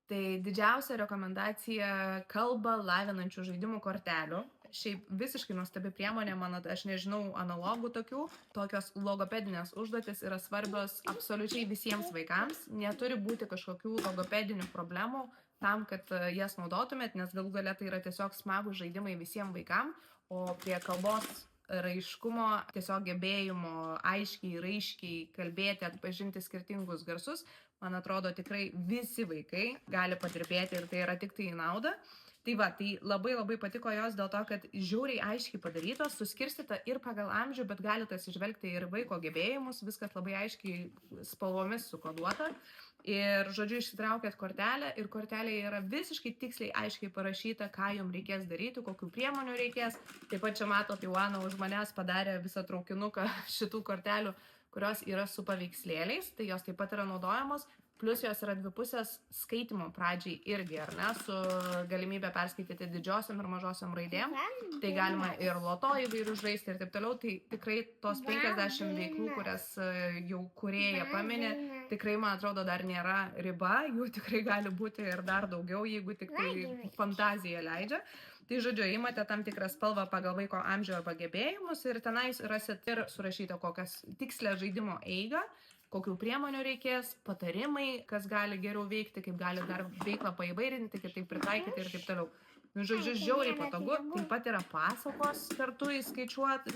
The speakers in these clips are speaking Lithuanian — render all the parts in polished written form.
Tai didžiausia rekomendacija kalbą lavinančių žaidimų kortelių. Šiaip visiškai nuostabi priemonė, aš nežinau analogų tokių. Tokios logopedinės užduotis yra svarbios absoliučiai visiems vaikams. Neturi būti kažkokių logopedinių problemų tam, kad jas naudotumėt, nes galų galia tai yra tiesiog smagų žaidimai visiems vaikams, o prie kalbos raiškumo, tiesiog gebėjimo aiškiai, raiškiai kalbėti, atpažinti skirtingus garsus, man atrodo, tikrai visi vaikai gali padirbėti ir tai yra tik tai į naudą. Tai va, tai labai patiko jos dėl to, kad žiauriai aiškiai padarytos, suskirstyta ir pagal amžių, bet galite atsižvelgti ir vaiko gebėjimus, viskas labai aiškiai spalvomis sukoduota. Ir, žodžiu, išsitraukėt kortelę ir kortelėje yra visiškai tiksliai aiškiai parašyta, ką jums reikės daryti, kokių priemonių reikės. Taip pat čia matot, Joana už manęs padarė visą traukinuką šitų kortelių, kurios yra su paveikslėliais, tai jos taip pat yra naudojamos. Plus jos yra dvipusės skaitimo pradžiai irgi, ar ne, su galimybė perskaityti didžiosiom ir mažosiom raidėm. Tai galima ir loto įvairių žaisti ir taip toliau. Tai tikrai tos 50 veiklų, kurias jau kūrėja paminė, tikrai, man atrodo, dar nėra riba. Jų tikrai gali būti ir dar daugiau, jeigu tik tai fantazija leidžia. Tai žodžiu, imate tam tikrą spalvą pagal vaiko amžių arba gebėjimus ir tenais rasit ir surašyta kokias tikslę žaidimo eigą, kokių priemonių reikės, patarimai, kas gali geriau veikti, kaip gali dar veiklą paįvairinti, kitaip pritaikyti ir taip toliau. Nu, žodžiu, žiauriai patogu. Taip pat yra pasakos kartu įskaičiuot,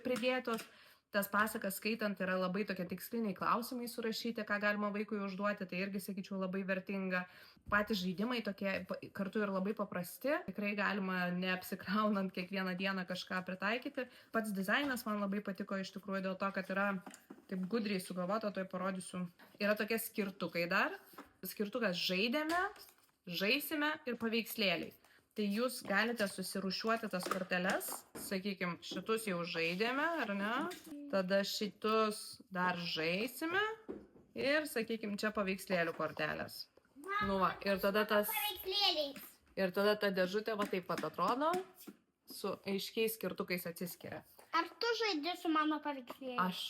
pridėtos. Tas pasakas skaitant yra labai tokie tiksliniai klausimai surašyti, ką galima vaikui užduoti, tai irgi, sakyčiau, labai vertinga. Patys žaidimai tokie kartu ir labai paprasti, tikrai galima neapsikraunant kiekvieną dieną kažką pritaikyti. Pats dizainas man labai patiko iš tikrųjų dėl to, kad yra taip gudriai sugalvota, toj parodysiu. Yra tokie skirtukai dar. Skirtukas žaidėme, žaisime ir paveikslėliai. Tai jūs galite susirūšiuoti tas korteles, sakykime, šitus jau žaidėme, ar ne? Tada šitus dar žaisime ir, sakykime, čia paveikslėlių kortelės. Nu va, ir tada ta dėžutė va taip pat atrodo, su aiškiais skirtukais atsiskiria. Ar tu žaidi su mano paveikslėliais? Aš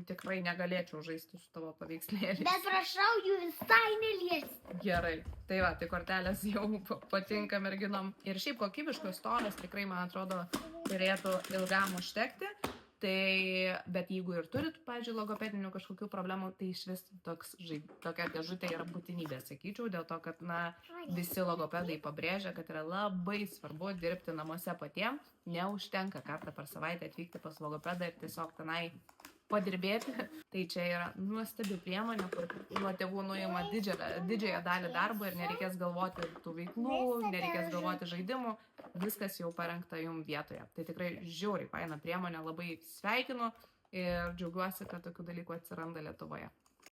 tikrai negalėčiau žaisti su tavo paveikslėliais. Bet prašau jų visai neliesti. Gerai. Tai va, tai kortelės jau patinka merginom. Ir šiaip kokybiškos storas tikrai, man atrodo, turėtų ilgam užtekti. Tai, bet jeigu ir turit, pavyzdžiui, logopedinių kažkokių problemų, tai iš vis tokia dėžutė yra būtinybė, sakyčiau, dėl to, kad, visi logopedai pabrėžia, kad yra labai svarbu dirbti namuose patiem, neužtenka kartą per savaitę atvykti pas logopedą ir tiesiog tenai padirbėti. Tai čia yra nuostabi priemonė, kur nuo tėvų nuima didžiąją dalį darbo ir nereikės galvoti tų veiklų, nereikės galvoti žaidimų, viskas jau parengta jums vietoje. Tai tikrai žiauriai faina priemonė, labai sveikinu ir džiaugiuosi, kad tokių dalykų atsiranda Lietuvoje.